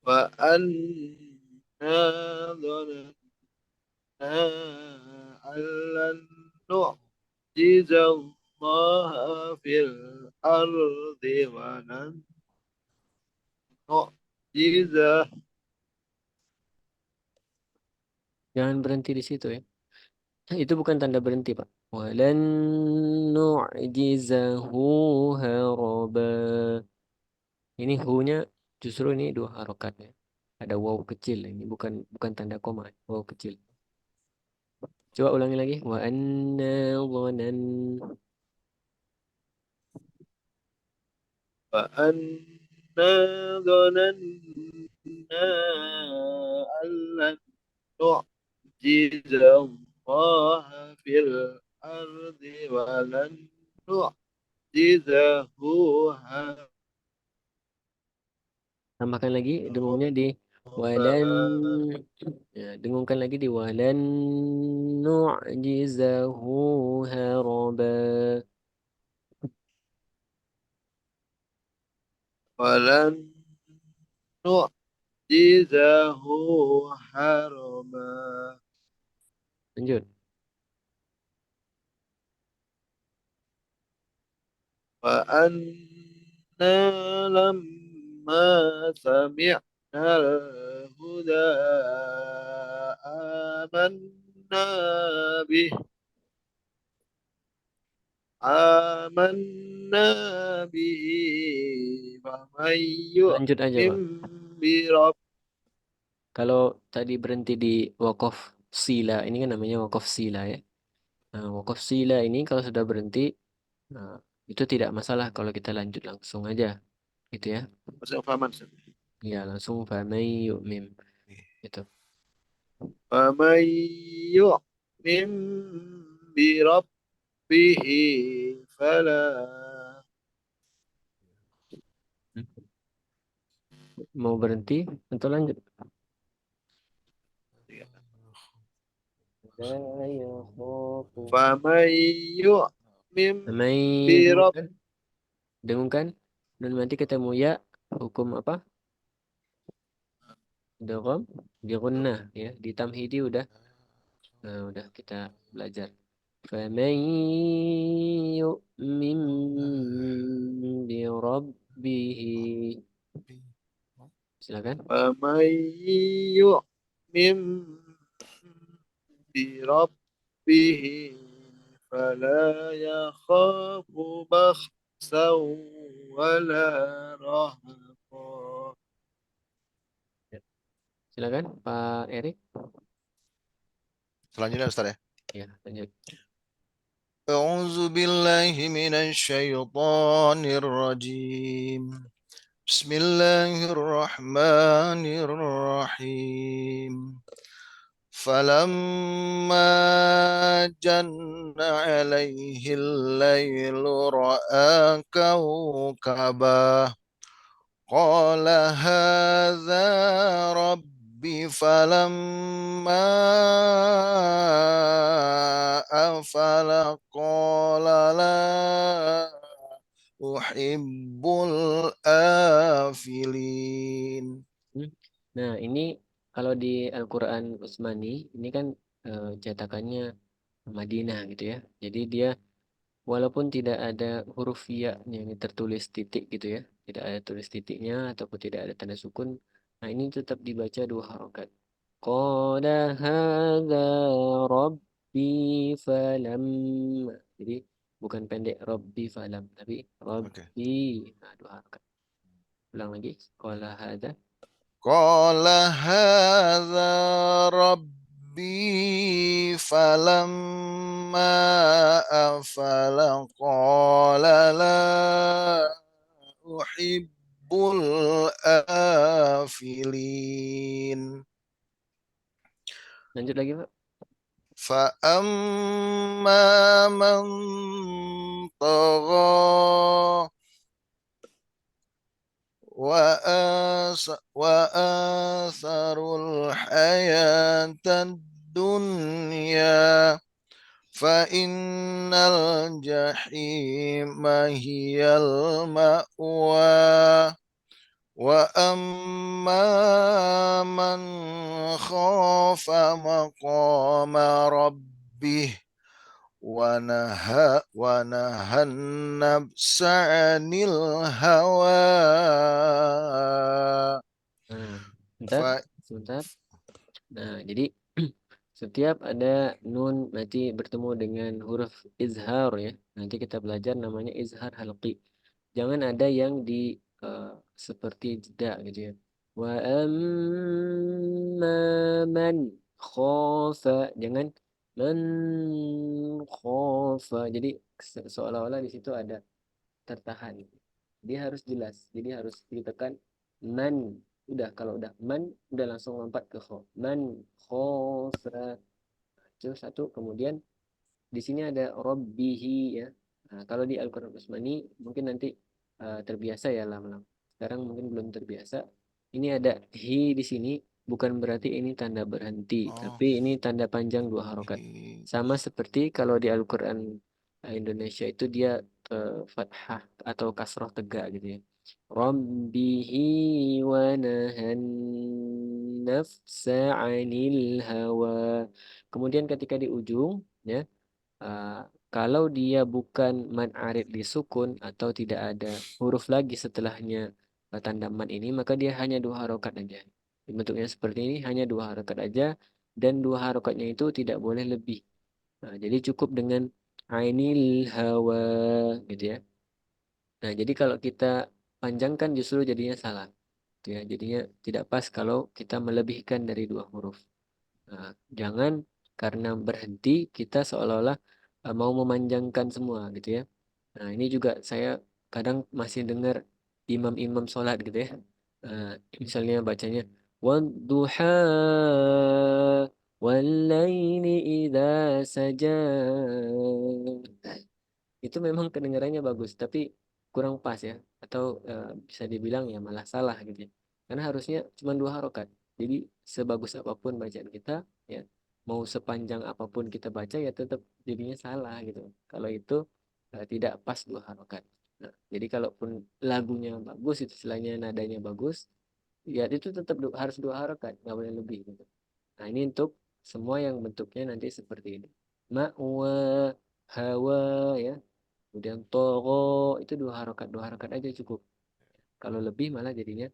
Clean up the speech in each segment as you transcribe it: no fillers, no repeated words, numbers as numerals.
وأنا ظننا أن لن نعجز الله في الأرض ولن نعجزه. Jangan berhenti di situ ya. Itu bukan tanda berhenti, Pak. Walan nu'jizahu haraba. Ini hu-nya justru ini dua harokat ya. Ada waw kecil ini bukan tanda koma, waw kecil. Coba ulangi lagi. Wa anna dhanan. وأنا ظننا أن لن نعجز الله في الأرض ولن نعجزه Tambahkan lagi dengungnya di walan, هربا ya, dengungkan lagi di walan nu'jizahu haraba. ولن نعجزه هربا Lanjut. وأنا لما سمعنا الهدى آمنا به آمنا به ومن Lanjut aja, يؤمن Pak. بربه. Kalau tadi berhenti di wakof sila, ini kan namanya wakof sila ya. Nah, wakof sila ini kalau sudah berhenti, nah, itu tidak masalah kalau kita lanjut langsung aja, gitu ya. Masuk fahaman. Ya, langsung famay yu'mim. Itu. ومن يؤمن بربه فلا Mau berhenti atau lanjut? La yakhafu. فمن يؤمن Famay برب dengungkan, dengungkan. Dan nanti ketemu ya, hukum apa? Idgham di gunnah ya, di tamhidi udah. Nah, udah kita belajar. فمن يؤمن بربه. Silakan. فمن يؤمن بربه فلا يخاف بخسا ولا رهقا. Ya. Silakan Pak Erik. Selanjutnya Ustaz ya. Ya, lanjut. أعوذ بالله من الشيطان الرجيم. بسم الله الرحمن الرحيم. فلما جن عليه الليل رأى كوكبا قال هذا ربي فلما أفل قال لا أحب الآفلين. Hmm. Nah, ini kalau di Al-Quran Utsmani, ini kan cetakannya Madinah gitu ya. Jadi dia walaupun tidak ada huruf ya yang tertulis titik gitu ya, tidak ada tulis titiknya ataupun tidak ada tanda sukun, nah ini tetap dibaca dua harokat. Qala hadza rabbi falam. Jadi bukan pendek rabbi falam, tapi Oke. rabbi. Nah, dua harokat. Ulang lagi. Qala hadza. قال هذا ربي فلما أفل قال لا أحب الآفلين. Lanjut lagi, Pak. فأما من طغى وآثر الحياة الدنيا فإن الجحيم هي المأوى وأما من خاف مقام ربه ونهى النفس عن الهوى Nah, ف sebentar. Nah, jadi setiap ada nun nanti bertemu dengan huruf izhar ya. Nanti kita belajar namanya izhar halqi. Jangan ada yang di eh, seperti jeda gitu ya. Wa amma man khafa. Jangan man khafa. Jadi seolah-olah di situ ada tertahan. Dia harus jelas. Jadi harus ditekan man. Udah kalau udah man udah langsung lompat ke kho. Man khafa. Itu satu. Kemudian di sini ada Robbihi ya. Nah, kalau di Al-Quran Utsmani mungkin nanti terbiasa ya lama-lama. Sekarang mungkin belum terbiasa. Ini ada hi di sini bukan berarti ini tanda berhenti, oh, tapi ini tanda panjang dua harokat. Sama seperti kalau di Al-Quran Indonesia itu dia fathah atau kasroh tegak gitu ya. Rabbihi wa nahan nafsa 'anil hawa. Kemudian ketika di ujung ya kalau dia bukan mad arid disukun atau tidak ada huruf lagi setelahnya tanda mad ini, maka dia hanya dua harokat aja. Bentuknya seperti ini, hanya dua harokat aja, dan dua harokatnya itu tidak boleh lebih. Nah, jadi cukup dengan ainil hawa, gitu ya. Nah, jadi kalau kita panjangkan justru jadinya salah. Gitu ya. Jadinya tidak pas kalau kita melebihkan dari dua huruf. Nah, jangan karena berhenti kita seolah-olah mau memanjangkan semua gitu ya. Nah, ini juga saya kadang masih dengar imam-imam sholat gitu ya. Eh, misalnya bacanya wadduha wallaili idza saja. Itu memang kedengarannya bagus, tapi kurang pas ya. Atau bisa dibilang ya malah salah gitu ya. Karena harusnya cuma dua harokat. Jadi sebagus apapun bacaan kita, ya mau sepanjang apapun kita baca ya tetap jadinya salah gitu. Kalau itu tidak pas dua harokat. Nah, jadi kalaupun lagunya bagus, itu istilahnya nadanya bagus, ya itu tetap harus dua harokat, nggak boleh lebih gitu. Nah ini untuk semua yang bentuknya nanti seperti ini. Ma'wa, hawa ya. Kemudian toro itu dua harokat aja cukup. Kalau lebih malah jadinya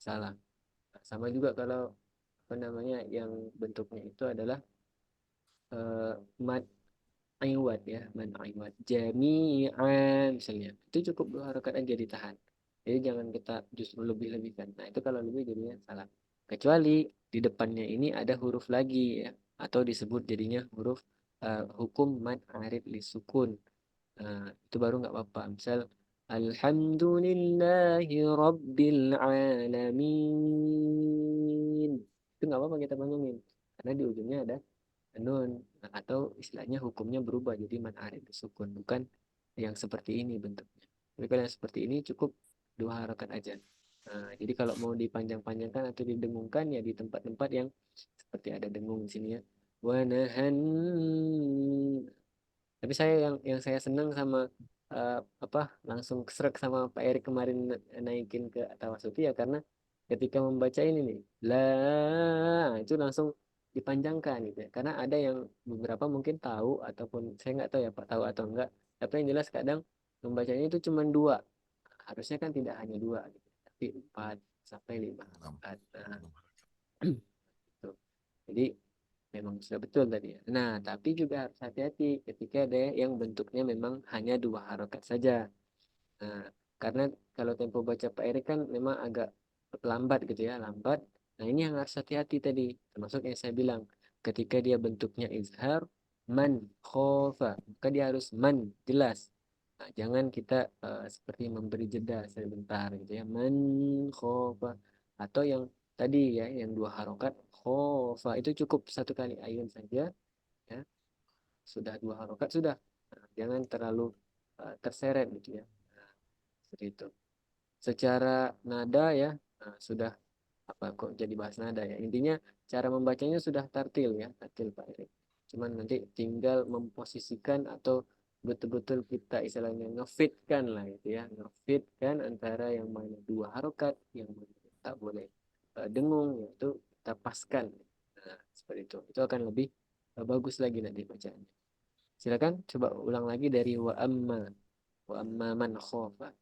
salah. Nah, sama juga kalau apa namanya yang bentuknya itu adalah eh, mad aiwat ya, mad aiwat. Jami'an misalnya. Itu cukup dua harokat aja ditahan. Jadi jangan kita justru lebih-lebihkan. Nah itu kalau lebih jadinya salah. Kecuali di depannya ini ada huruf lagi ya. Atau disebut jadinya huruf hukum mad arid li sukun. Nah, itu baru nggak apa-apa. Misal, Alhamdulillahi Rabbil Alamin. Itu nggak apa-apa kita panjangin. Karena di ujungnya ada nun. Nah, atau istilahnya hukumnya berubah jadi man arid sukun. Bukan yang seperti ini bentuknya. Tapi kalau yang seperti ini cukup dua harakat aja. Nah, jadi kalau mau dipanjang-panjangkan atau didengungkan ya di tempat-tempat yang seperti ada dengung di sini ya. Wanahan tapi saya yang saya senang sama eh, apa langsung kesrek sama Pak Erik kemarin naikin ke Tawasuti ya karena ketika membaca ini nih itu langsung dipanjangkan gitu ya. Karena ada yang beberapa mungkin tahu ataupun saya nggak tahu ya Pak tahu atau enggak. Tapi yang jelas kadang membacanya itu cuma dua. Harusnya kan tidak hanya dua gitu. Tapi empat sampai lima. Empat. Nah, gitu. Jadi memang sudah betul tadi ya. Nah, tapi juga harus hati-hati ketika ada yang bentuknya memang hanya dua harokat saja. Nah, karena kalau tempo baca Pak Erik kan memang agak lambat gitu ya, lambat. Nah, ini yang harus hati-hati tadi. Termasuk yang saya bilang, ketika dia bentuknya izhar, man, khofa, maka dia harus man, jelas. Nah, jangan kita seperti memberi jeda sebentar gitu ya. Man, khofa. Atau yang tadi ya, yang dua harokat, khofa. Itu cukup satu kali ayun saja. Ya. Sudah dua harokat, sudah. Nah, jangan terlalu terseret gitu ya. Nah, seperti itu. Secara nada ya sudah apa kok jadi bahas nada ya. Intinya cara membacanya sudah tartil ya, tartil Pak Erik. cuman nanti tinggal memposisikan atau betul-betul kita istilahnya ngefitkan lah gitu ya, ngefitkan antara yang mana dua harokat, yang mana tak boleh dengung, yaitu kita paskan. Nah, seperti itu akan lebih bagus lagi nanti bacaannya. Silakan coba ulang lagi dari wa amma man khofa.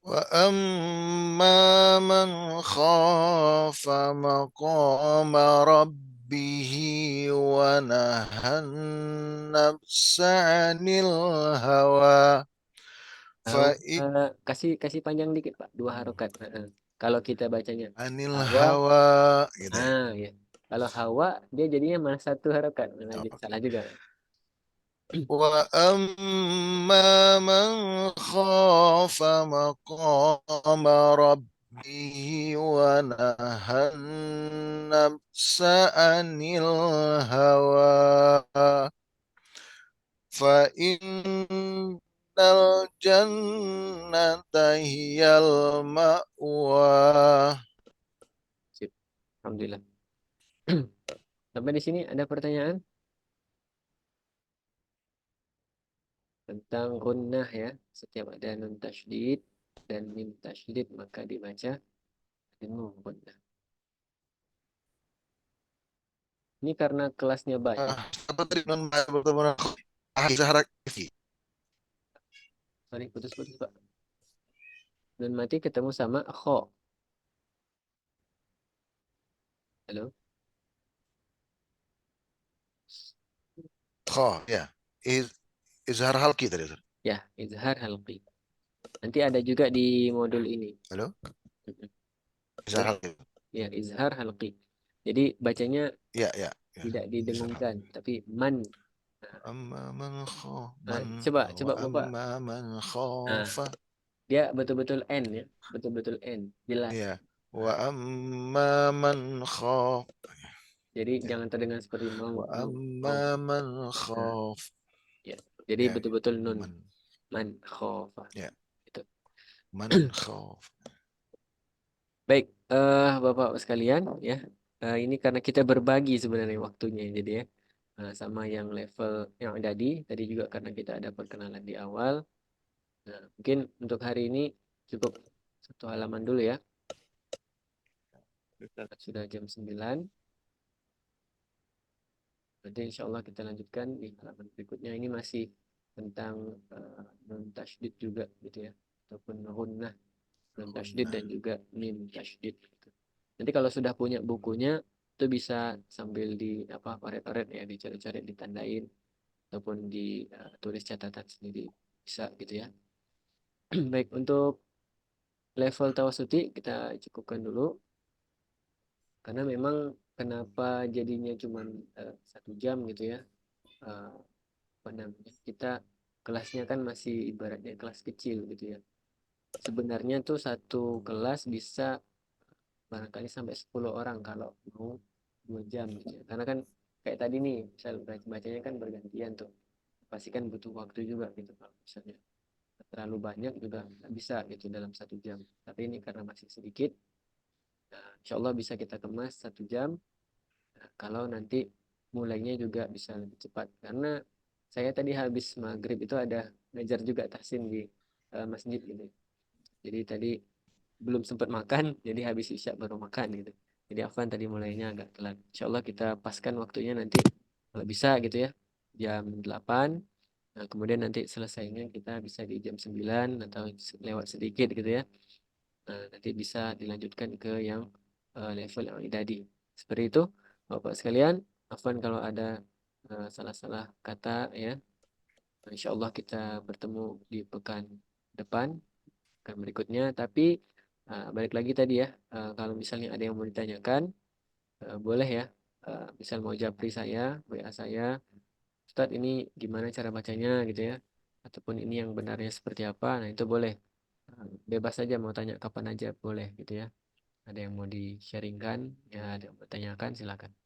وأما من خاف مقام ربه ونهى النفس عن الهوى فإن Kasih kasih panjang dikit Pak, dua harokat. Kalau kita bacanya عن hawa, الهوى gitu ya. ya. Kalau hawa dia jadinya malah satu harokat, malah jadi Oke. salah juga. وأما من خاف مقام ربه ونهى النفس عن الهوى فإن الجنة هي المأوى. Sip. Alhamdulillah. Sampai di sini ada pertanyaan tentang gunnah ya. Setiap ada nun tasydid dan mim tasydid maka dibaca dengan gunnah. Ini karena kelasnya banyak. Apa tadi non bertemu Zahra Kifli. Sorry, putus-putus Pak. Nun mati ketemu sama kho. Halo? Ya. Izhar Halki tadi. Ya, izhar halqi. Nanti ada juga di modul ini. Halo? Izhar Halo? Halki. Ya, izhar halqi. Jadi bacanya Ya, ya. Ya. tidak Izhar didengungkan, Halki. tapi man. Amma man Coba wa Bapak. amma man Nah, khafa. dia betul-betul N ya, betul-betul N, jelas. Ya. Wa Nah, amma man khaf. jadi Ya. jangan terdengar seperti Wa mau, amma mau. man Nah, khaf. ya. Jadi Ya, ya. betul-betul nun, Man. man khofa. Ya. Itu. Man khaf. Baik, Bapak sekalian ya. Ini karena kita berbagi sebenarnya waktunya jadi ya. Sama yang level yang tadi juga karena kita ada perkenalan di awal. Nah, mungkin untuk hari ini cukup satu halaman dulu ya. Sudah jam 9. Nanti insya Allah kita lanjutkan di halaman berikutnya. Ini masih tentang nun tasydid juga gitu ya. Ataupun gunnah nun tasydid dan juga mim tasydid gitu. Nanti kalau sudah punya bukunya itu bisa sambil di apa coret-coret ya, dicoret-coret, ditandain ataupun ditulis catatan sendiri bisa gitu ya. Baik, untuk level tawasuti kita cukupkan dulu karena memang kenapa jadinya cuma 1 jam gitu ya. Eh, apa namanya, kita kelasnya kan masih ibaratnya kelas kecil gitu ya. Sebenarnya tuh satu kelas bisa barangkali sampai 10 orang kalau mau 2 jam gitu ya. Karena kan kayak tadi nih, misal bacanya kan bergantian tuh. Pasti kan butuh waktu juga gitu kalau misalnya terlalu banyak juga nggak bisa gitu dalam 1 jam. Tapi ini karena masih sedikit, nah, insya Allah bisa kita kemas 1 jam. Nah, kalau nanti mulainya juga bisa lebih cepat. Karena saya tadi habis maghrib itu ada ngajar juga tahsin di masjid gitu. Jadi tadi belum sempat makan, jadi habis isya baru makan gitu. Jadi Afwan tadi mulainya agak telat. Insya Allah kita paskan waktunya nanti kalau bisa gitu ya, jam 8. Nah, kemudian nanti selesainya kita bisa di jam 9 atau lewat sedikit gitu ya. Nah, nanti bisa dilanjutkan ke yang level yang tadi. Seperti itu, Bapak sekalian. Afwan kalau ada salah-salah kata ya. Insya Allah kita bertemu di pekan depan, pekan berikutnya. Tapi balik lagi tadi ya, kalau misalnya ada yang mau ditanyakan, boleh ya. Misal mau japri saya, WA saya, Ustadz ini gimana cara bacanya gitu ya. Ataupun ini yang benarnya seperti apa. Nah itu boleh. Bebas saja mau tanya kapan aja boleh gitu ya. Ada yang mau di-sharingkan, ya ada yang mau tanyakan silakan.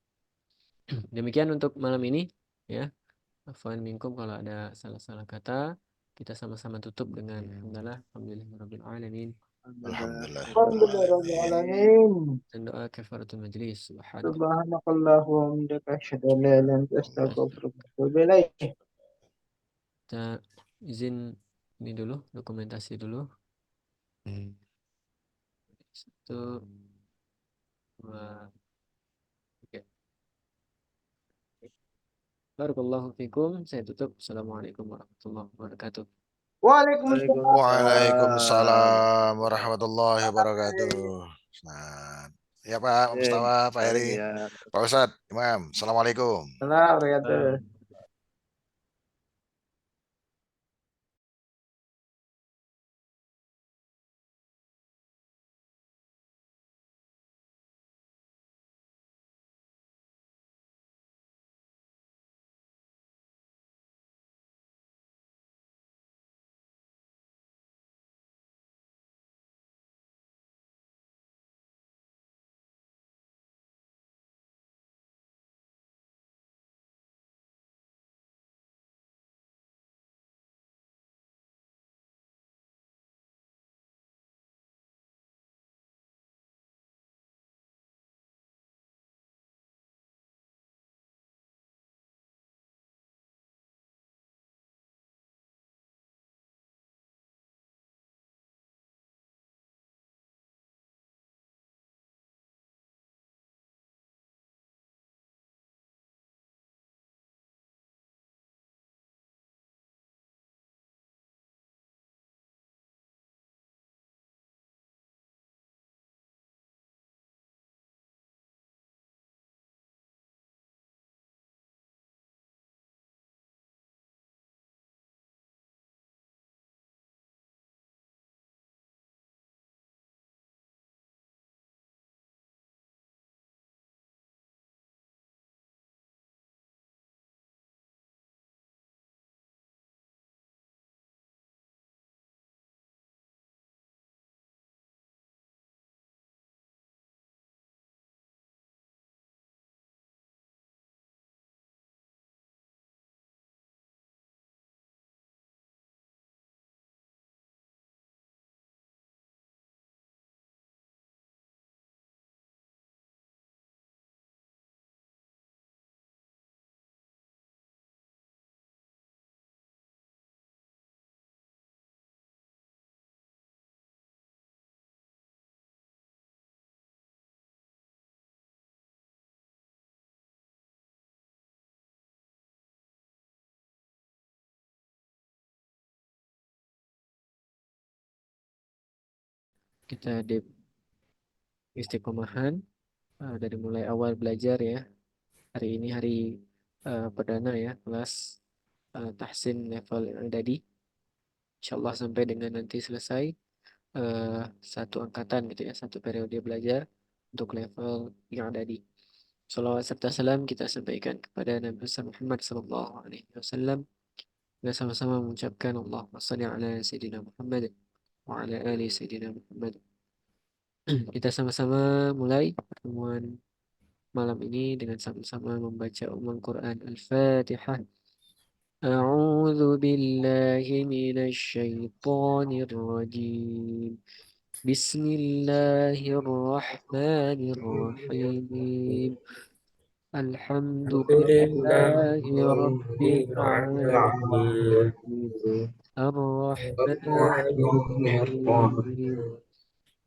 Demikian untuk malam ini ya. Afwan minkum kalau ada salah-salah kata. Kita sama-sama tutup dengan alhamdulillah, alhamdulillah rabbil alamin. Alhamdulillah. Alhamdulillah. Rabbil Alhamdulillah Rabbil Alamin. Alamin. Dan doa kafaratul majlis. Subhanallah. Subhanakallah wa hamdaka asyhadu an la ilaha illa anta astaghfiruka wa atubu ilaik. Kita izin ini dulu, dokumentasi dulu. Hmm. Satu, dua, tiga. Barakallahu fikum. Saya tutup. Assalamualaikum warahmatullahi wabarakatuh. Waalaikumsalam. Waalaikumsalam warahmatullahi wabarakatuh. Nah, ya Pak Mustafa, Pak Heri, Ya. Pak Ustadz, Imam. Assalamualaikum. Assalamualaikum. Kita di istiqomahan dari mulai awal belajar ya. Hari ini hari perdana ya, kelas tahsin level yang ada di insyaallah sampai dengan nanti selesai satu angkatan gitu ya, satu periode belajar untuk level yang ada di. Salawat serta salam kita sampaikan kepada Nabi besar Muhammad sallallahu alaihi wasallam. Kita sama-sama mengucapkan Allahumma shalli ala sayyidina Muhammad wa ala ali sayyidina Muhammad. Kita sama-sama mulai pertemuan malam ini dengan sama-sama membaca Quran Al-Fatihah. أعوذ بالله من الشيطان الرجيم بسم الله الرحمن الرحيم الحمد Alhamdulillah لله رب العالمين الرحمن الرحيم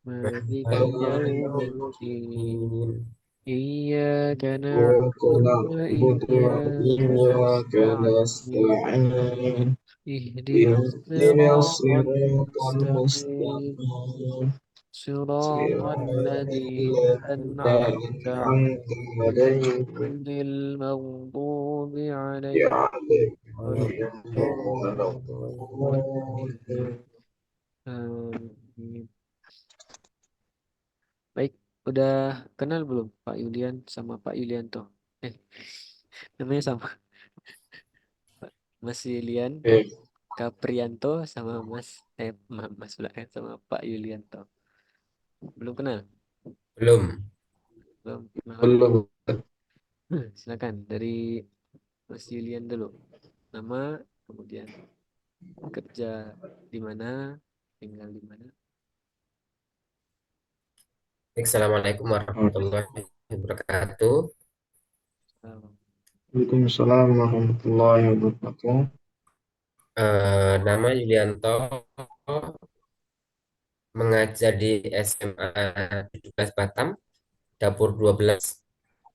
مالك يوم الدين إياك نعبد وإياك وإياك نستعين نستعين اهدنا اهدنا الصراط الصراط المستقيم المستقيم صراط صراط الذين الذين أنعمت أنعمت عليهم عليهم المغضوب عليهم ولا غير الضالين المغضوب آمين. Baik, udah kenal belum Pak Yulian sama Pak Yulianto? Eh, namanya sama. Mas Yulian عليهم. Kaprianto sama Mas pula sama Pak Yulianto. Belum kenal? Belum, Belum kenalan. belum. Silakan dari Mas Yulian dulu. Nama, kemudian kerja di mana, tinggal di mana. Assalamualaikum warahmatullahi wabarakatuh. Waalaikumsalam warahmatullahi wabarakatuh. Nama Yulianto, mengajar di SMA 17 Batam, dapur 12.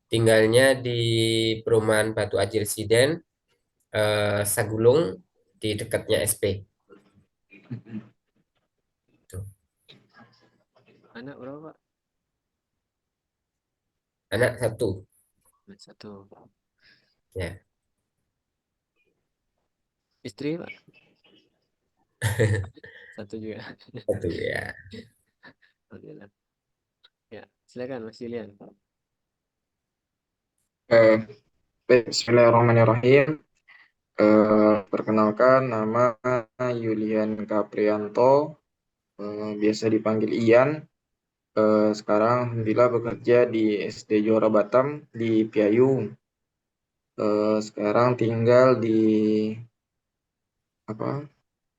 Tinggalnya di perumahan Batu Aji Residen, Sagulung, di dekatnya SP. Tuh. Anak berapa, Pak? Anak satu, Anak satu. ya. Istri, Pak? Satu juga. Satu ya. Alhamdulillah. Ya, silakan Mas Julian. Eh, Bismillahirrahmanirrahim. Perkenalkan nama Yulian Kaprianto, biasa dipanggil Ian. Sekarang alhamdulillah bekerja di SD Johor Batam di Piayu. Sekarang tinggal di apa?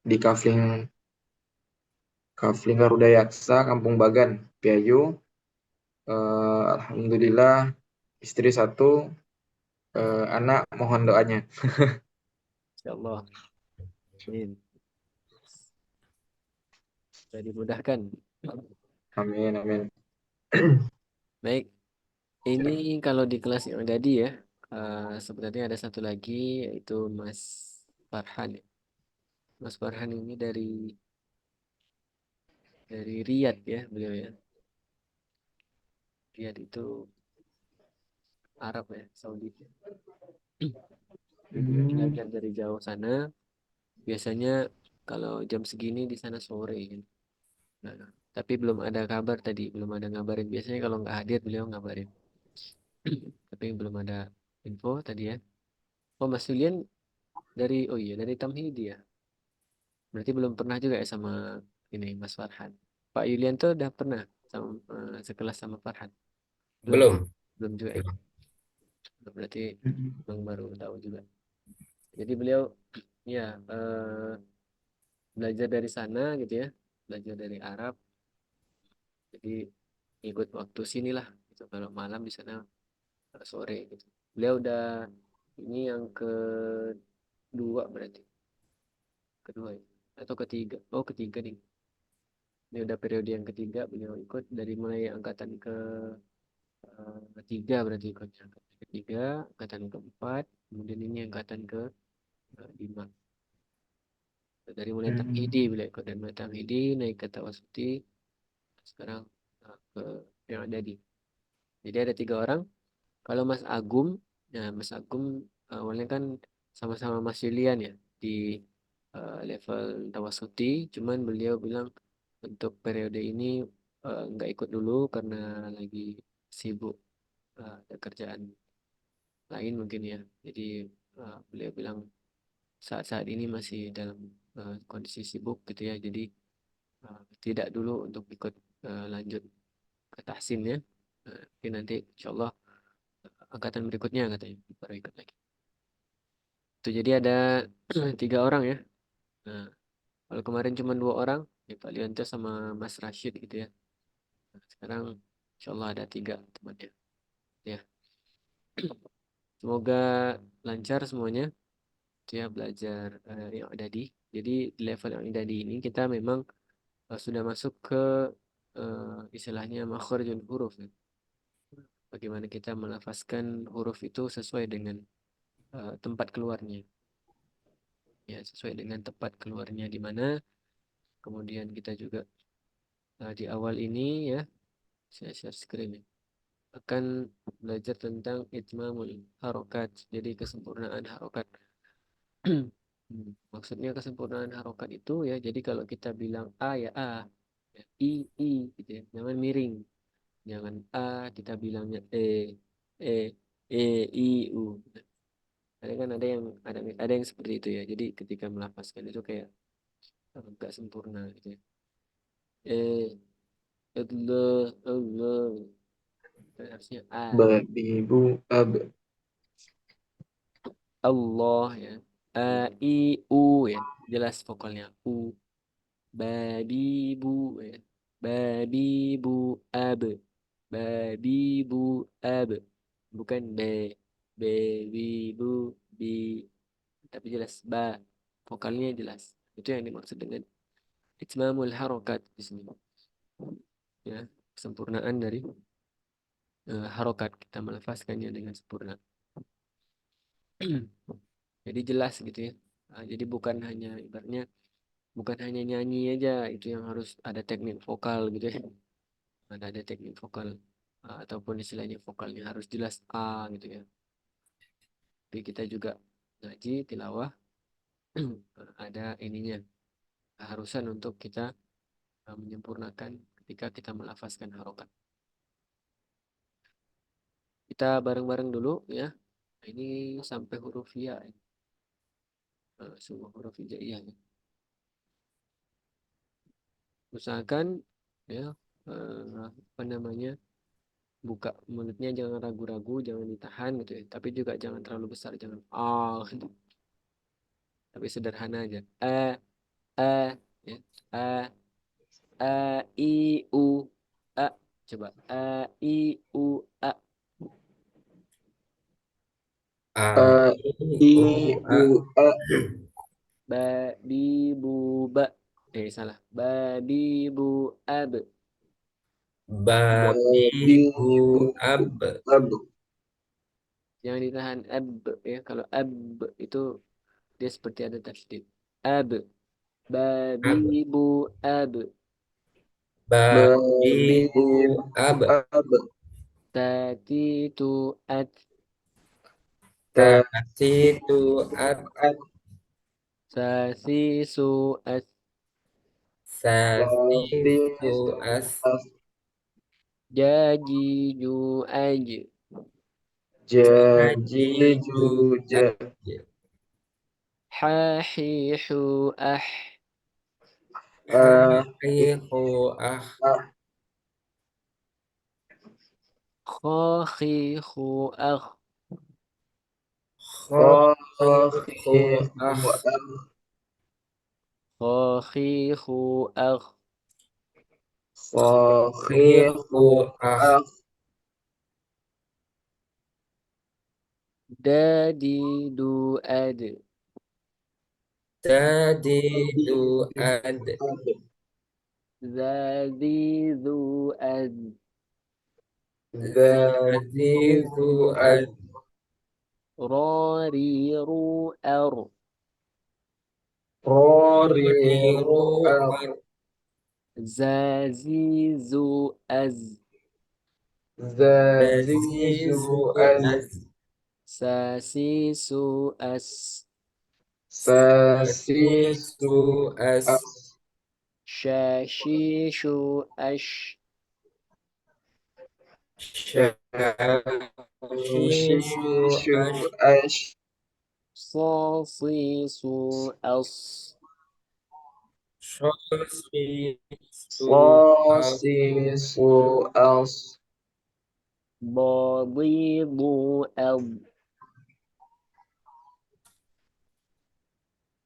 Di Kafling Garuda Yaksa, Kampung Bagan, Piayu. Alhamdulillah istri satu, anak mohon doanya. Insyaallah. Amin. Sudah dimudahkan. Amin amin. Baik, ini kalau di kelas yang tadi ya, sebenarnya ada satu lagi yaitu Mas Farhan ya. Mas Farhan ini dari Riyadh ya beliau ya. Riyadh itu Arab ya, Saudi. Beliau belajar dari jauh sana. Biasanya kalau jam segini di sana sore kan. Nah, tapi belum ada kabar tadi, belum ada ngabarin. Biasanya kalau nggak hadir beliau ngabarin. Tapi belum ada info tadi ya. Oh Mas Julian oh iya dari Tamhidi ya. Berarti belum pernah juga ya sama ini Mas Farhan. Pak Yulianto udah pernah sama sekelas sama Farhan. Belum ya? Belum. Belum juga ya. Berarti Bang baru tahu juga. Jadi beliau ya belajar dari sana gitu ya. Belajar dari Arab. Jadi ikut waktu sinilah gitu. Kalau malam di sana sore gitu. Beliau udah ini yang kedua berarti. Kedua ya. Atau ketiga. Oh ketiga nih. Ini udah periode yang ketiga beliau ikut dari mulai angkatan ketiga berarti ikutnya. Angkatan ketiga, angkatan keempat, kemudian ini angkatan ke lima. Dari mulai tamhidi beliau ikut dari mulai tamhidi naik ke tawasuti, sekarang ke yang ada di. Jadi ada tiga orang. Kalau Mas Agum, ya Mas Agum awalnya kan sama-sama Mas Julian ya di level tawasuti, cuman beliau bilang untuk periode ini nggak ikut dulu karena lagi sibuk ada kerjaan lain mungkin ya. Jadi beliau bilang saat-saat ini masih dalam kondisi sibuk gitu ya. Jadi tidak dulu untuk ikut lanjut ke tahsin ya. Mungkin nanti insya Allah angkatan berikutnya katanya baru ikut lagi. Itu jadi ada tiga orang ya. Nah, kalau kemarin cuma dua orang, ya Pak Lianto sama Mas Rashid gitu ya. Nah, sekarang insya Allah ada tiga temannya. Ya, semoga lancar semuanya. Itu ya belajar yang ada di. Jadi di level yang ada di ini kita memang sudah masuk ke istilahnya makharijul huruf ya. Bagaimana kita melafazkan huruf itu sesuai dengan tempat keluarnya. Ya, sesuai dengan tempat keluarnya di mana. Kemudian kita juga di awal ini ya, saya share screen ya, akan belajar tentang itmamul harokat. Jadi kesempurnaan harokat. Maksudnya kesempurnaan harokat itu ya, jadi kalau kita bilang A ya A, ya, I gitu ya. Jangan miring. Jangan A kita bilangnya E, E, I, U. Ada kan ada yang seperti itu ya. Jadi ketika melafazkan itu kayak agak sempurna gitu ya. Allah, Allah. Harusnya A. Babi ibu Allah ya. A, I, U ya. Jelas vokalnya U. Babi bu ya. Babi bu ab. Babi bu ab. Bukan baby bu bi. Tapi jelas ba. Vokalnya jelas. Itu yang dimaksud dengan itmamul harokat di sini. Ya, kesempurnaan dari harokat. Kita melafazkannya dengan sempurna. Jadi jelas gitu ya. Jadi bukan hanya ibaratnya bukan hanya nyanyi aja itu yang harus ada teknik vokal gitu ya. Ada teknik vokal ataupun istilahnya vokalnya harus jelas A gitu ya. Tapi kita juga ngaji tilawah ada ininya keharusan untuk kita menyempurnakan ketika kita melafazkan harokat. Kita bareng-bareng dulu ya. Ini sampai huruf ya. Semua huruf hijaiyah ya. Usahakan ya apa namanya buka mulutnya jangan ragu-ragu, jangan ditahan gitu ya. Tapi juga jangan terlalu besar, jangan gitu. Tapi sederhana aja. Ya. I u a. Coba I u a. A, I, I O, A. u a Ba bi bu ba. Salah. Ba bi bu ab. Babi, babi Bu, bu Ab. ab Jangan ditahan ab ya. Kalau ab itu dia seperti ada tasydid. Ab. Babi Ab. bu ab. Babi, babi Bu, bu Ab. ab Tati tu at. Tati, Tu, At. at Sasi su at. Sasi, tapi Su, As. as Jaji ju aj. jaji Haji, Ju, juja Aj. Hahihu ah. ah Haqiqu, Ah. ah Khahihu ah. Khaqiqu, khafifu Ah. Khahihu ah. khafifu Ah. ah Dadi du ad. Tadi, Du, Ad. Zadi du ad. Zazizu, Ad. Rari ru ar. roriru Riru, ar Ar. Zazizu az. zazizu Zazizu, az Az. Sasisu as. sasisu Sasisu, As. as Shashishu ash. Shashishu, shishu Ash. ash Sasisu as. Shasisu, As. sasisu as Badidu al.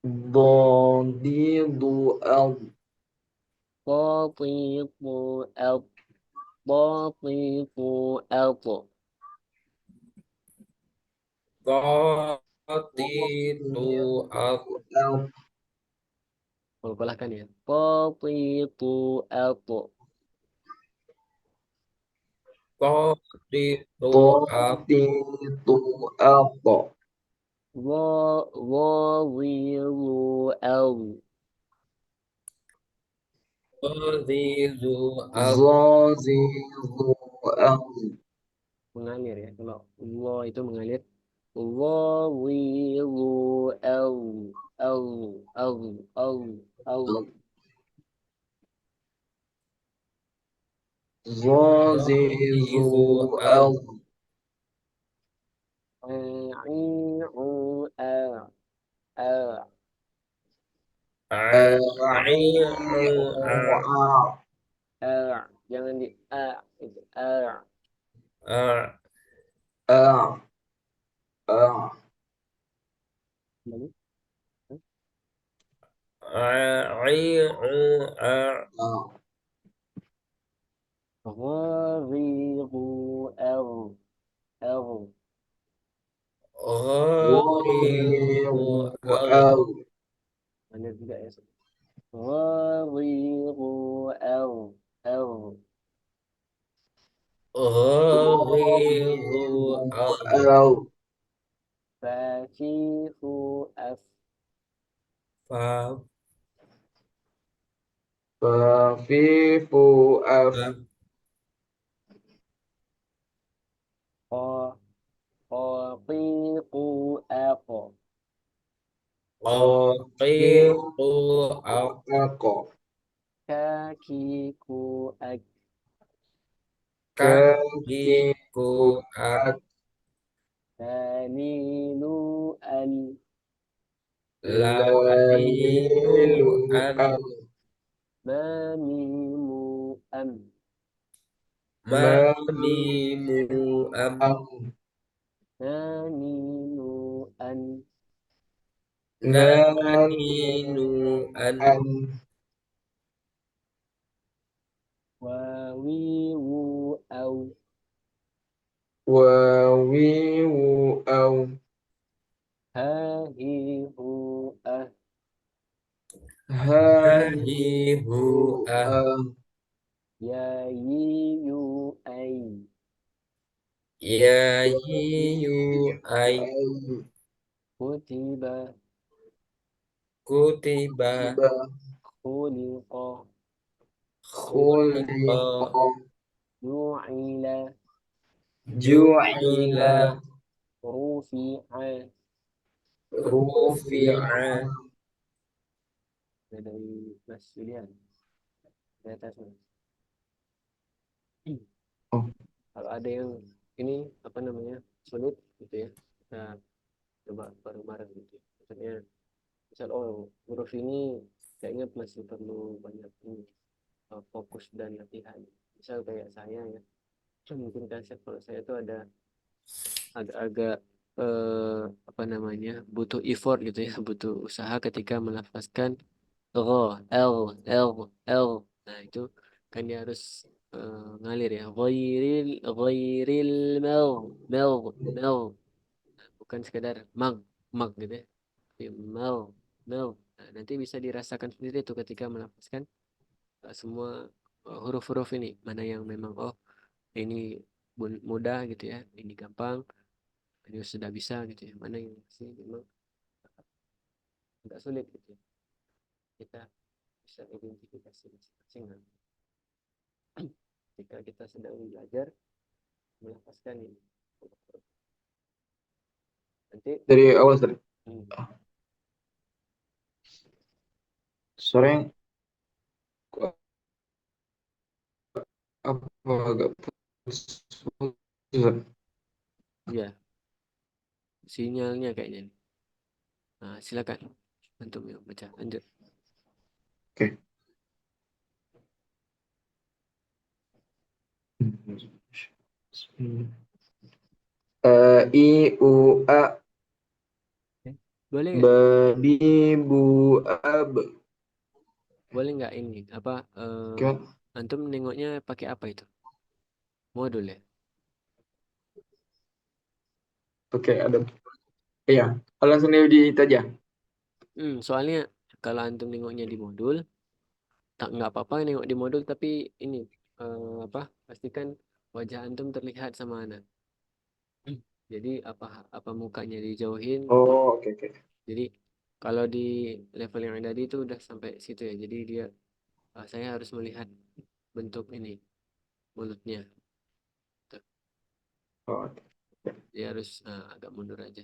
dodidu al Tatifu al. Tatifu al. Qatitu, At. al Pelahkan ya. Tatifu al. Qatitu, At. Qatitu alqa Wawilu al. Zazizu, Al. zazizu al Mengalir ya. Kalau Allah itu mengalir. Wawilu al. Al. Al. Al. Al. zazizu Zazizu, Al. al A. A'i'u, A. Jangan di A. Itu A. A. Kembali. A'i'u, A. غريغ أر أر غريغ أو أو benar juga ya غريغ أر أر غريغ أو أو فشيخ أف ف خفيف أف قا قاقيق أق قاقيق أق أق كاكيك أك kakiku كاكيك ak أك دليل ال lalilu ليل an أم ما ميم أم ما manimu am أم ما ميم أن نان naninu an أم واويو أو وويو أو ها هي هو أه hahihu هاهو ah أم يا يو أي yayiyu ai أي كتب kutiba كتب خلق khuliqa خلق جعل ju'ila جعل رفع rufi'a dari Mas Julian di atas Mas. Oh, Kalau ada yang ini apa namanya sulit gitu ya kita coba bareng-bareng gitu. Maksudnya misal huruf ini kayaknya masih perlu banyak ini fokus dan latihan. Misal kayak saya ya, mungkin konsep kalau saya itu ada agak-agak apa namanya butuh effort gitu ya, butuh usaha ketika melafazkan ro, l, l. Nah itu kan dia harus ngalir ya. Ghairil mel, mel. Bukan sekedar mag gitu ya. Tapi mel. Nah, nanti bisa dirasakan sendiri tuh ketika melafazkan semua huruf-huruf ini. Mana yang memang ini mudah gitu ya, ini gampang, ini sudah bisa gitu ya. Mana yang sih memang agak sulit gitu ya. Kita bisa identifikasi masing-masing ketika kita sedang belajar melafazkan ini. Nanti dari awal tadi. hmm, Sore apa agak putus. ya sinyalnya kayaknya. Nah, silakan untuk yang baca lanjut. Oke. I u a Boleh nggak? babi bu ab Boleh nggak ini apa kan antum nengoknya pakai apa itu? Modul ya? oke ada iya langsung di itu aja. Soalnya kalau antum nengoknya di modul, tak nggak apa-apa nengok di modul tapi ini apa? Pastikan wajah antum terlihat sama anak. Jadi apa mukanya dijauhin gitu. Oh oke oke. Jadi kalau di level yang tadi itu udah sampai situ ya. Jadi dia saya harus melihat bentuk ini mulutnya. Tuh. Oh, Dia harus agak mundur aja.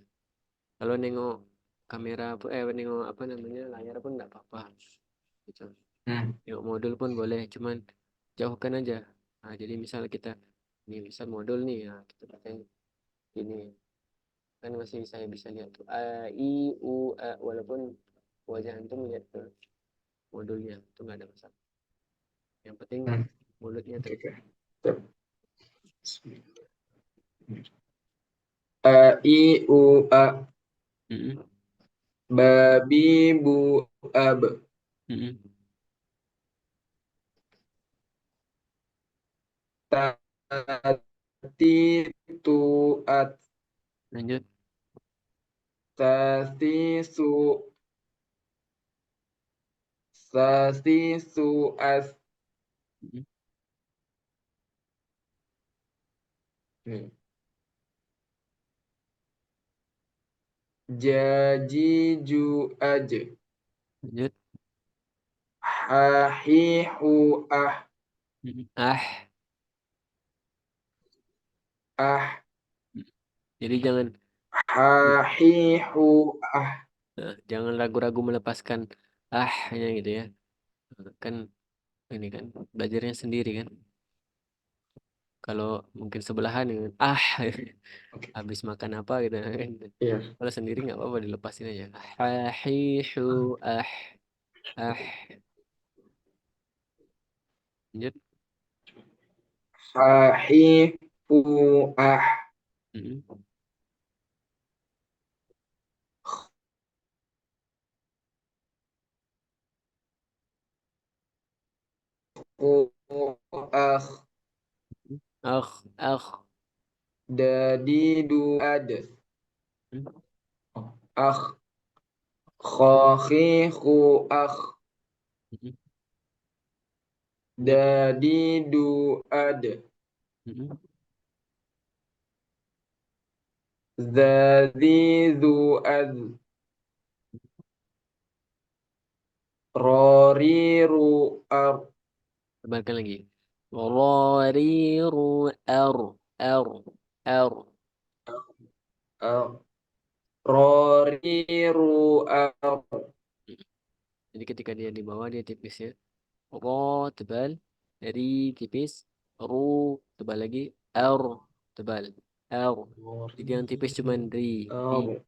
Kalau nengok kamera nengok apa namanya layar pun nggak apa-apa. Gitu. hmm, Nengok modul pun boleh, cuman jauhkan aja. Nah, jadi misal kita ini misal modul nih ya kita pakai ini kan masih saya bisa lihat tuh a i u a walaupun wajah antum lihat ke modulnya itu nggak ada masalah. Yang penting hmm, mulutnya oke terlihat. oke. I u a Mm-mm. babi bu ab Mm-mm. Tati tuat. Lanjut. Tati su. Tati suas. Mm-mm. Nih. Jajiju aja. Lanjut. Hahihu ah. Mm-mm. Ah. Jadi jangan Hahihu ah. jangan ragu-ragu melepaskan ahnya gitu ya. Kan ini kan belajarnya sendiri kan. Kalau mungkin sebelahan dengan Oke. habis makan apa gitu kan. Iya. Kalau sendiri nggak apa-apa dilepasin aja. Hahihu ah ah. Lanjut. Hahihu ah. Mm-mm. Ku ah. Akh. Dadidu ad. Mm. Ah. Khahihu ah. Mm-mm. Lanjut. Dadidu ad. Mm-mm. Zadidu ad. Roriru ar. Tebarkan lagi. Rariru ar ar ar. ar. Roriru ar. Jadi ketika dia di bawah dia tipis ya. Ro tebal, ri tipis, ru tebal lagi, r tebal, r. Jadi yang tipis cuman ri. Ar.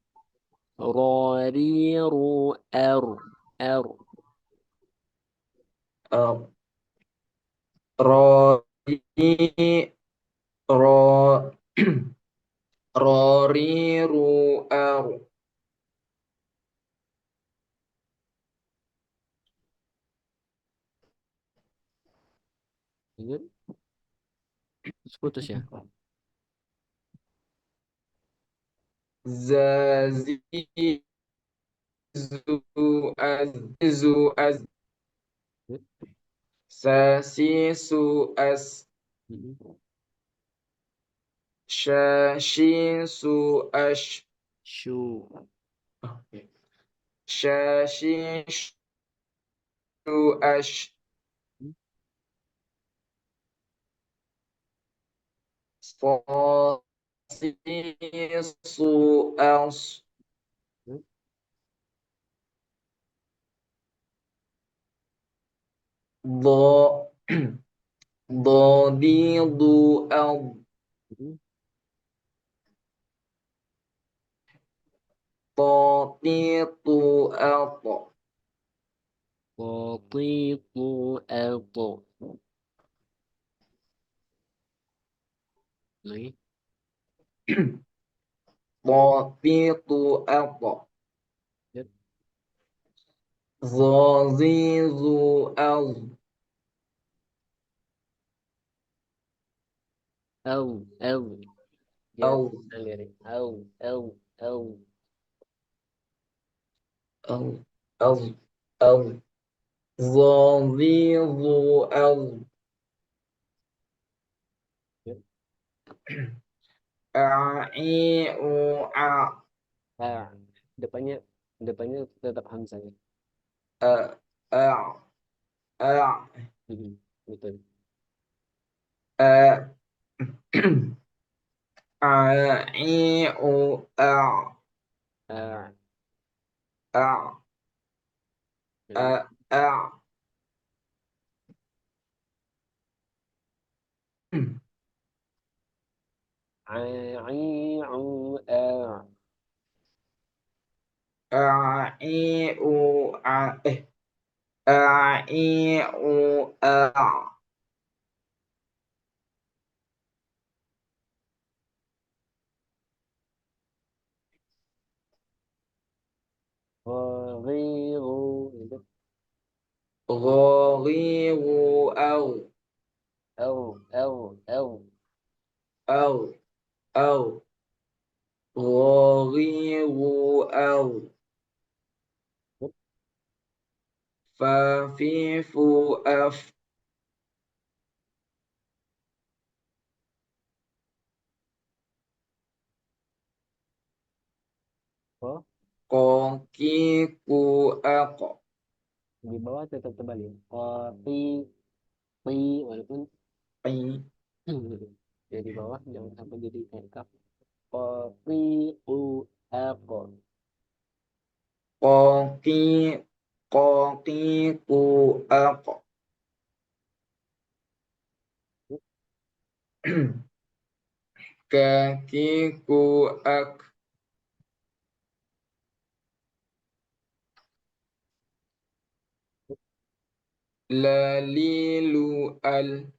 Ro ri ru r r. Ar. Rori. Ro. Roriru ar. Ingat? Terus putus ya. Zazizu az. Zu az. Ingat? Sasisu as. Mm-mm. Shashisu ash. Shu. Shashishu ash. Sasisu as. Mm-mm. Dha. Dhadidu al. Tatitu al. Qatitu alto. Lagi. Tatitu al. Ingat? Zazizu al. Au. Dia Al. ngalir. Au. Al. Al. Al. Zazizu al. Ingat? A'i'u a. Ah. Depannya depannya tetap hamzah ya. A. A. A. Mm-mm. Betul. A. A'i'u a. Ah. A. Lagi. A. A. Ah. A'i'u a. A'i'u a. Ghiru. Ghalibu au. أو أو أو غرير أو ففيف أف Oh, Kokiku Ak di bawah tetap terbalik. Pi, walaupun Pi ya di bawah jangan sampai jadi kayak kaf. Kopi, Ko. Koki Kokiku Ak Kakiku Ak Lalilu Al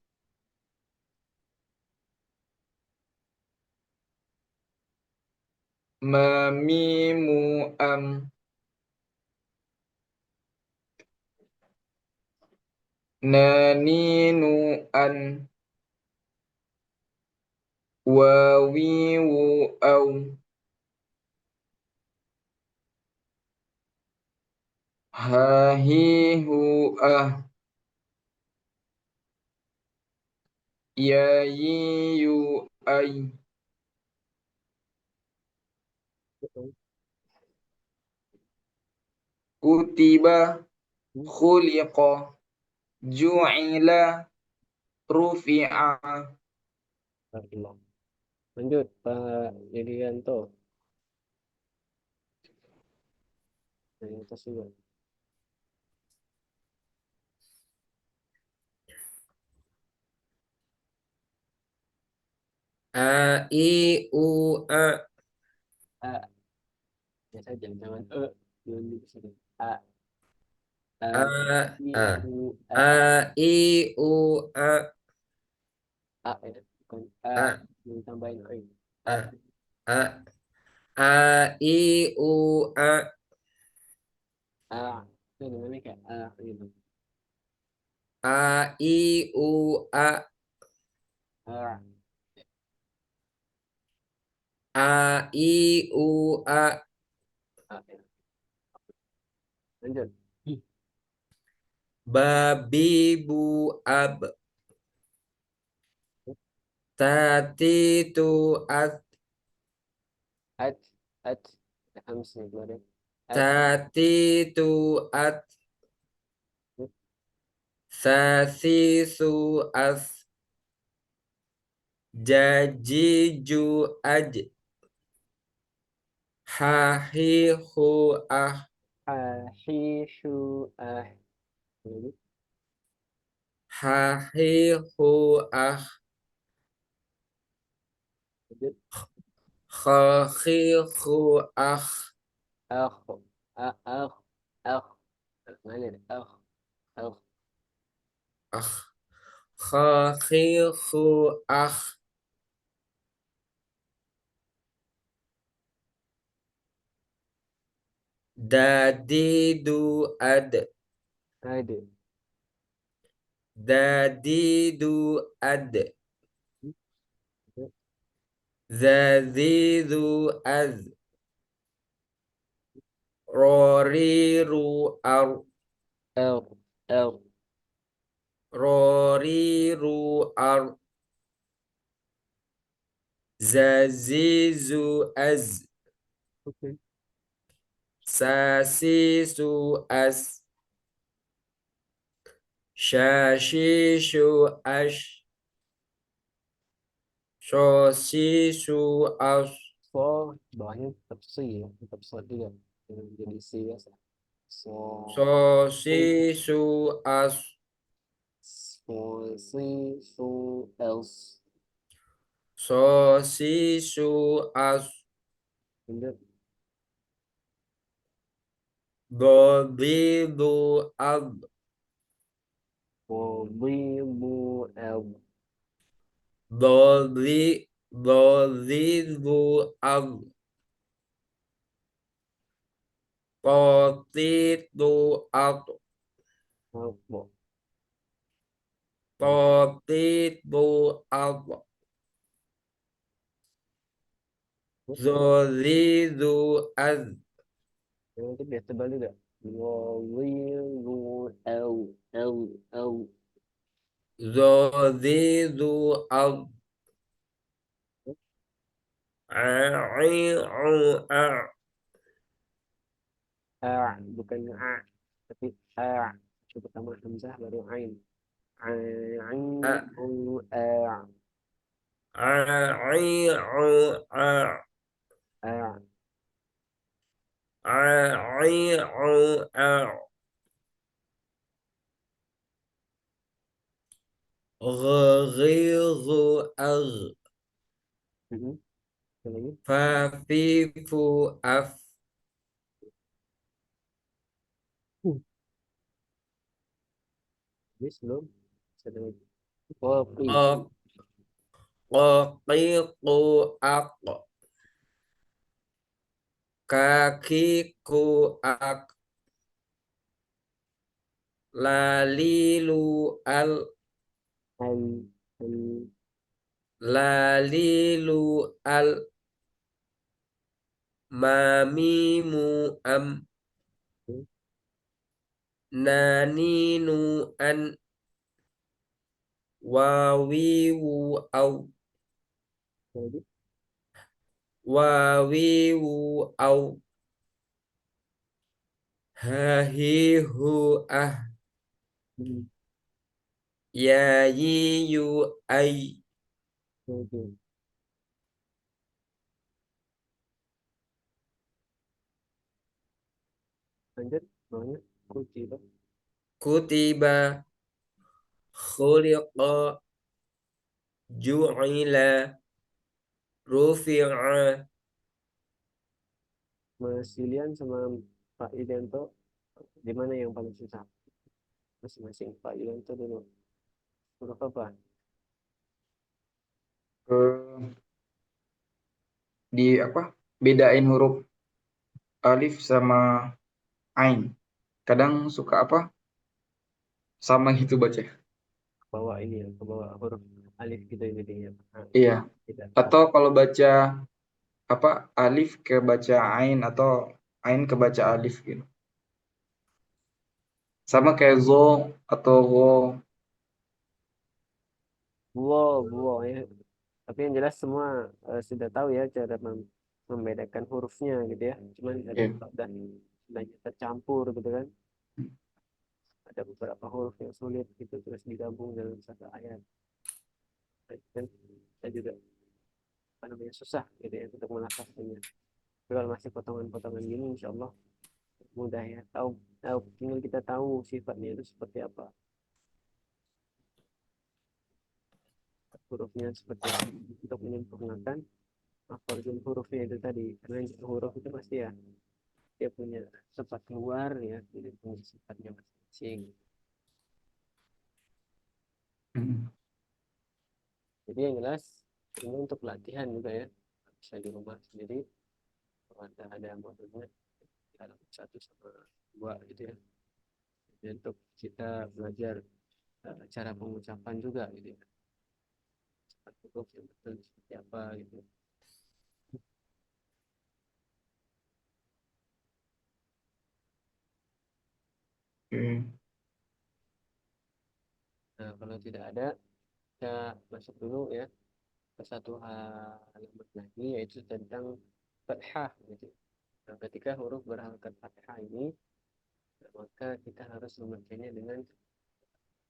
Mamimu Am Naninu An Wawiwu Au Hahihu Ah Yayiyu Ai Kutiba Khuliqa Ju'ila Rufi'a Alhamdulillah. Lanjut, Pak Yudianto. Yang atas juga. A I U A A, ya saja, jangan dulu sini. A, A I, A U, A I U A ya. Bukan A, A yang tambahin O. A A A I U A A, itu namanya kayak A gitu. A I U A A, A I U A ya. Lanjut. Babi Bu Ab Tati Tu At At, at, Hams nih keluar ya. At, Tati Tu At Sasi Su As Jaji Ju Aj Hahi Hu Ah Hishu, Lanjut. Hahi Hu Ah Lanjut. Khahi Hu Ah Akh, akh, akh. Mana ada akh, akh. Ah Khahi Hu Ah Dadi Du Ad Ada. Dadi Du Ad Zazi Du Az Rori Ru Ar L, L. Rori Ru Ar Zazizu Az Oke. Sasisu As Shashishu Ash Shoshishu As So, bawahnya tetap C ya, tetap so juga. Jadi C ya. So, Shoshishu As so, C, so, else. Shoshishu As Lanjut. Dodidu Ad Mobimu, L. Dodidu Ad Kotitu Ad Albo. Totibu ab. Zolidu az. Yang itu biasa tebal juga. Wawilu au. Zolidu ab. A'i'u a'. Bukan a, tapi a. Coba tambah hamzah baru ain. Ain A- a. A'i'u a'. A. A'i'u a'. Ghiru az. Apa lagi? Fafifu af. Habis belum? Satu lagi. Kopi. Qaqiqu aq. Kakiku ak. Lalilu al. Al. Al. Lalilu al. Mamimu am. Naninu an. Wawiwu au. Lagi. Wawiwu au. Hahihu ah. Yayiyu ay. Oke. Lanjut. Bawahnya. Kunci. Kutiba. Khuliqa. Ju'ila. Rufi'a. Mas Yulian sama Pak Yulianto, di mana yang paling susah? Masing-masing. Pak Yulianto dulu. Huruf apa? Eh, di apa? Bedain huruf alif sama ain. Kadang suka apa? Sama gitu baca. Bawa ini ya, ke bawah huruf alif gitu jadinya. Nah, Iya. tidak. Atau kalau baca apa alif ke baca ain atau ain ke baca alif gitu. Sama kayak zo atau wo. Buo ya. Tapi yang jelas semua sudah tahu ya cara membedakan hurufnya gitu ya. Cuman kadang Iya. kalau udah tercampur gitu kan. Ada beberapa huruf yang sulit gitu terus digabung dalam satu ayat. Dan kita juga apa namanya susah gitu ya untuk melafazkannya. Tapi kalau masih potongan-potongan gini, insya Allah mudah ya. Tahu, tinggal kita tahu sifatnya itu seperti apa, hurufnya seperti apa untuk menyempurnakan makhraj hurufnya itu tadi. Karena huruf itu pasti ya dia punya sifat luar ya, dia punya sifatnya masing-masing. Hmm. Jadi yang jelas ini untuk latihan juga ya, bisa di rumah sendiri. Kalau ada modulnya dalam 1 sama 2 gitu ya. Dan untuk kita belajar cara pengucapan juga gitu ya. Huruf yang betul seperti apa gitu. Oke. Nah, kalau tidak ada, kita masuk dulu ya ke satu halaman lagi yaitu tentang fathah gitu. Nah, ketika huruf berharakat fathah ini, maka kita harus membacanya dengan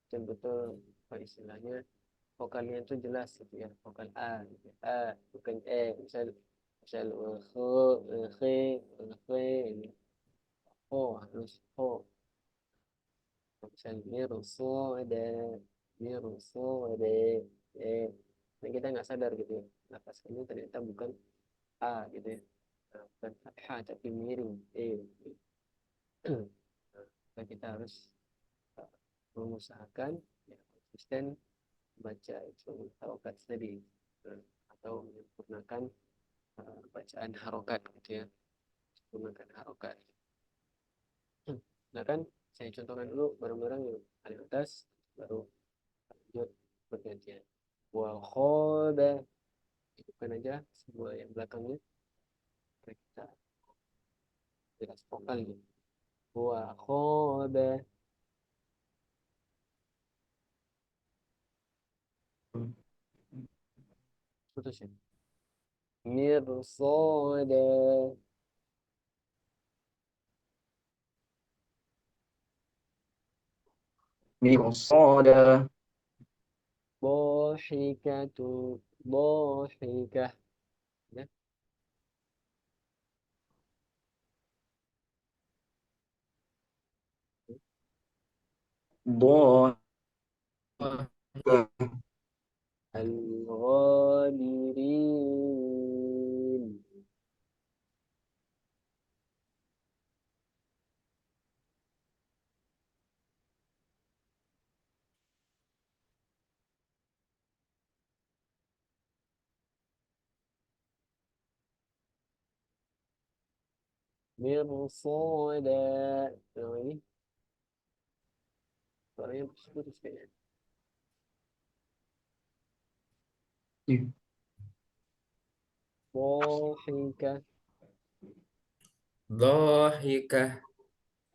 betul-betul apa istilahnya vokalnya itu jelas gitu ya, vokal a gitu. A bukan misal ini harus misalnya ada eh dan kita nggak sadar gitu ya, nafas ini ternyata bukan a gitu ya. Nah, bukan fathah tapi miring nah, kita harus uh, mengusahakan ya, konsisten baca itu harokat tadi atau menyempurnakan bacaan harokat gitu ya, menggunakan harokat. Nah kan saya contohkan dulu bareng-bareng yang paling atas, baru Jod bergantian. Wa khoba. Hidupkan aja semua yang belakangnya. Kita jelas vokal gitu. Wa khoba. Putus ya. Mirsada. Mirsada. Bohikatu. Bohikah. Ya. Dha. Al-ghabirin. Mirsada. Nah, ini suaranya putus kayaknya. Bohikah. Dhahikah.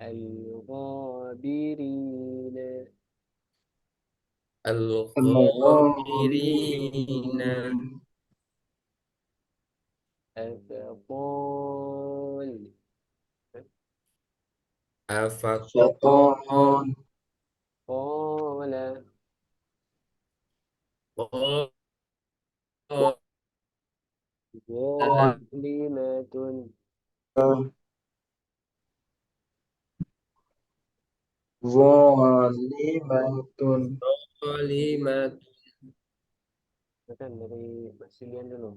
Al-ghabirin. Al-ghabirina. Al-Ghabirin. Al-faqol. Afaqala. Syaitan. Qala. Zalimatun. Zalimatun. Zalimat. Kan dari Basilian dulu.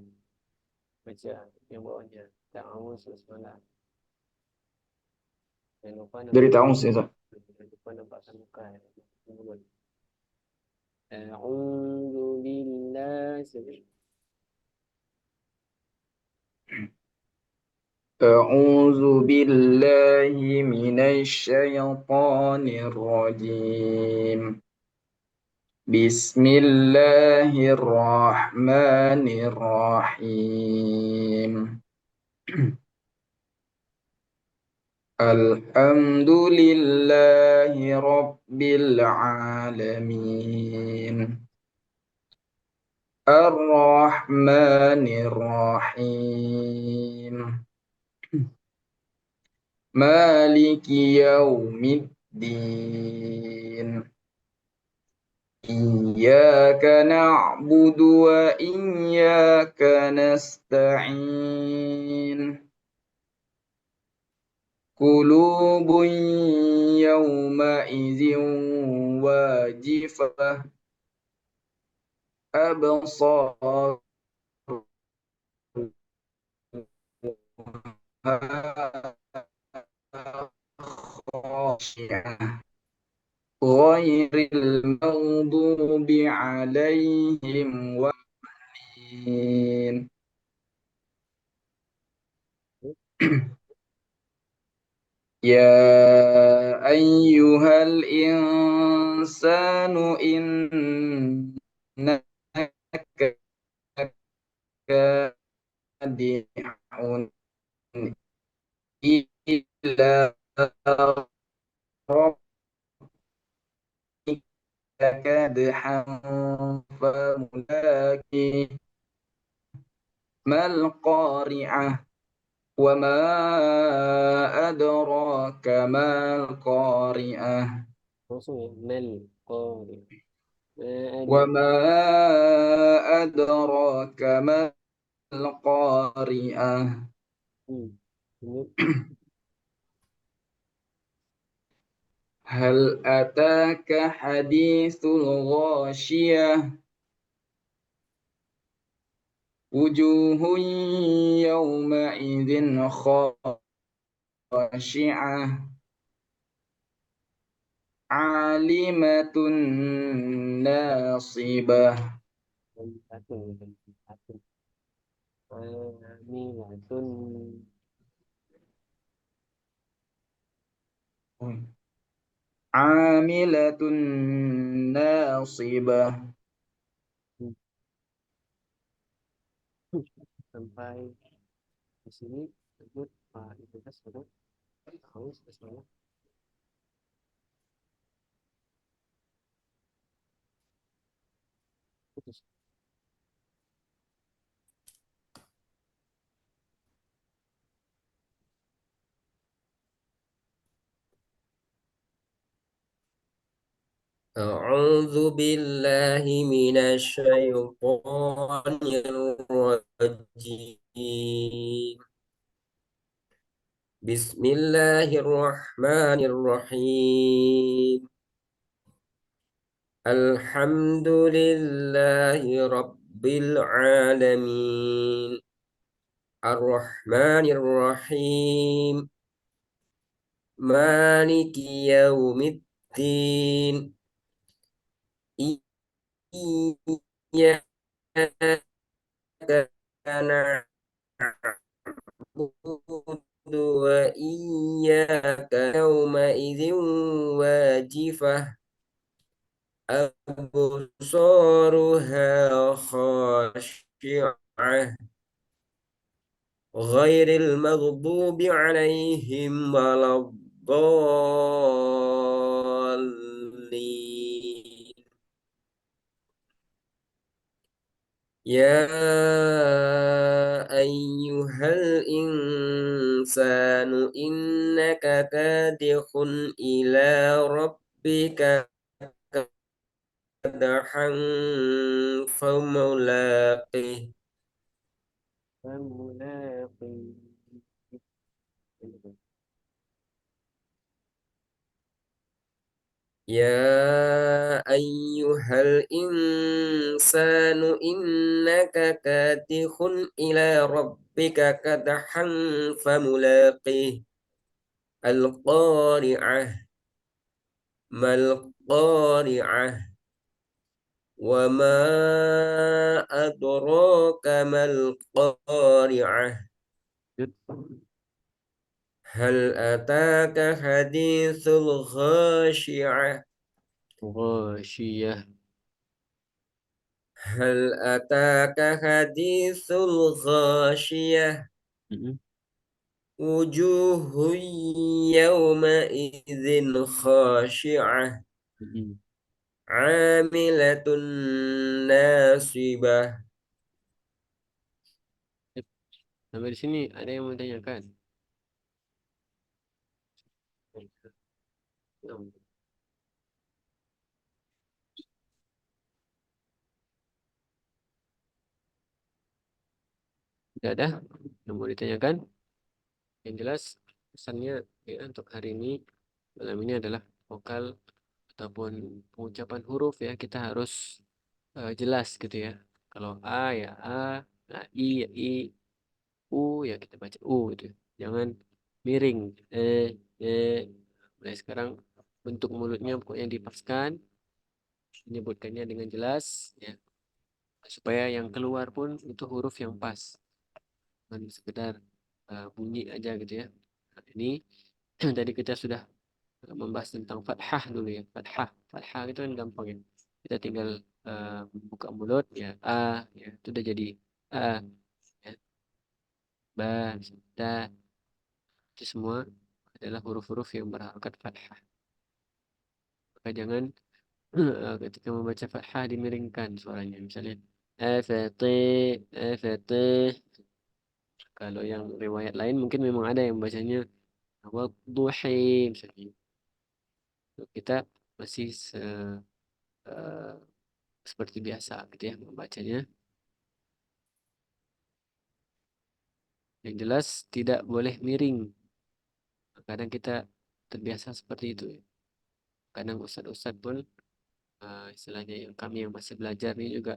Baca yang bawahnya. Ta'awuz basmalah. Jangan lupa Dari nampakkan Taus ya. jangan lupa nampakkan muka ya. A'udzu billahi. أعوذ بالله من الشيطان الرجيم. بسم الله الرحمن الرحيم. الحمد لله رب العالمين. الرحمن الرحيم. مالك يوم الدين. إياك نعبد وإياك نستعين. قلوب يومئذ واجفة أبصارها خاشعة غير المغضوب عليهم والضالين. يا أيها الإنسان إنك كادح إلى ربك كدحا فملاقيه. ما القارعة وما أدراك ما القارعة Langsung ya. Mel. Qari. Ada. وما أدراك ما القارعة Ini هل أتاك حديث الغاشية وجوه يومئذ خاشعة عالمة ناصبة. satu. Satu. Amilatun. Amilatun nasibah. Sampai di sini lanjut Pak Ibu sudah tahu semuanya. Putus. أعوذ بالله من الشيطان الرجيم بسم الله الرحمن الرحيم الحمد لله رب العالمين الرحمن الرحيم مالك يوم الدين إياك نعبد وإياك يومئذ واجفة أبصارها خاشعة غير المغضوب عليهم ولا الضالين يا أيها الإنسان إنك كادح إلى ربك كدحا فملاقيه Mulai. يا أيها الإنسان إنك كادح إلى ربك كدحا فملاقيه القارعة ما القارعة وما أدراك ما القارعة هل أتاك حديث الغاشعة Ghasyiyah. هل أتاك حديث الغاشية Mm-mm. وجوه يومئذ خاشعة Mm-mm. عاملة ناصبة Sampai di sini ada yang mau tanyakan? Tidak ada yang mau ditanyakan? Yang jelas pesannya ya, untuk hari ini malam ini adalah vokal ataupun pengucapan huruf ya kita harus jelas gitu ya. Kalau A ya A, nah I ya I, U ya kita baca U gitu. Jangan miring. Eh. Mulai sekarang bentuk mulutnya pokoknya dipaskan, menyebutkannya dengan jelas ya supaya yang keluar pun itu huruf yang pas, bukan sekedar bunyi aja gitu ya. Nah, ini tadi kita sudah membahas tentang fathah dulu ya. Fathah itu kan gampang ya. Kita tinggal buka mulut ya ya itu udah jadi a ya. Ba, ta, itu semua adalah huruf-huruf yang berharokat fathah. Maka jangan ketika membaca fathah dimiringkan suaranya. Misalnya fatih. Kalau yang riwayat lain mungkin memang ada yang bacanya wadduhi misalnya. Kita masih eh, seperti biasa gitu ya membacanya. Yang jelas tidak boleh miring. Kadang kita terbiasa seperti itu ya. Kadang ustadz-ustadz pun istilahnya yang kami yang masih belajar ini juga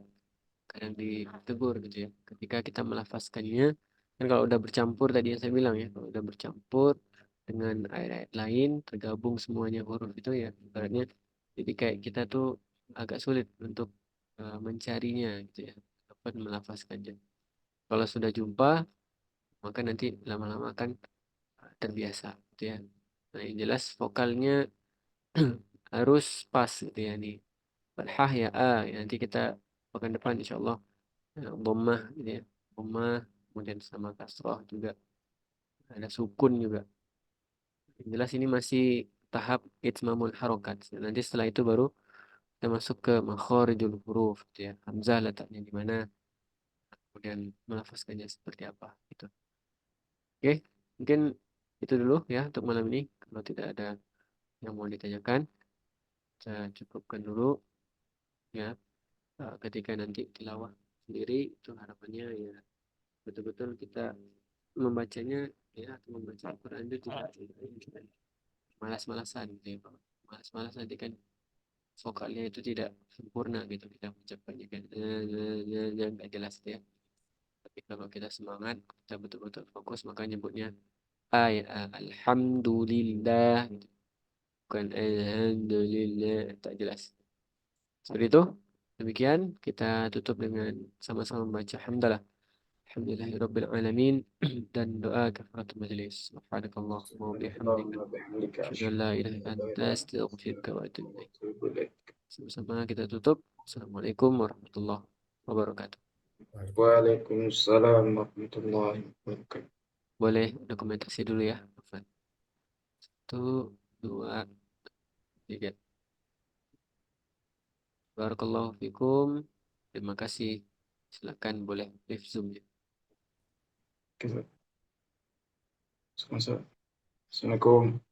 kadang ditegur gitu ya. Ketika kita melafazkannya, kan kalau udah bercampur tadi yang saya bilang ya, kalau udah bercampur dengan ayat-ayat lain, tergabung semuanya huruf itu ya, ibaratnya jadi kayak kita tuh agak sulit untuk mencarinya gitu ya, dapat melafazkannya. Kalau sudah jumpa, maka nanti lama-lama akan terbiasa gitu ya. Nah, yang jelas vokalnya harus pas gitu ya nih. Fathah ya A. Ya, nanti kita pekan depan insya Allah dhammah gitu ya. Dhammah kemudian sama kasroh juga. Ada sukun juga. Yang jelas ini masih tahap itmamul harokat. Nanti setelah itu baru kita masuk ke makhorijul huruf gitu ya. Hamzah letaknya di mana, kemudian melafazkannya seperti apa gitu. Oke, mungkin itu dulu ya untuk malam ini. Kalau tidak ada yang mau ditanyakan, saya cukupkan dulu ya. Ketika nanti tilawah sendiri itu harapannya ya betul-betul kita membacanya ya atau membaca Al-Quran itu tidak malas-malasan gitu ya Pak. Malas-malas nanti kan vokalnya itu tidak sempurna gitu kita mengucapkannya kan nggak jelas ya. Tapi kalau kita semangat, kita betul-betul fokus maka nyebutnya alhamdulillah gitu. Bukan alhamdulillah tak jelas. Seperti itu. Demikian kita tutup dengan sama-sama membaca hamdalah. Alhamdulillahirabbil alamin dan doa kafaratul majelis. Subhanakallahumma wa bihamdika Allahumma bihamdika asyhadu an asyhadu la an ilaha illa la anta ilaha illa astaghfiruka wa atubu anta ilaik. astaghfiruka wa atubu ilaik. Sama-sama kita tutup. Assalamualaikum warahmatullahi wabarakatuh. Waalaikumsalam warahmatullahi wabarakatuh. Boleh dokumentasi dulu ya, Afan. 1, 2, 3. Barakallahu fikum. Terima kasih. Silakan boleh live Zoom ya. Oke, Assalamualaikum.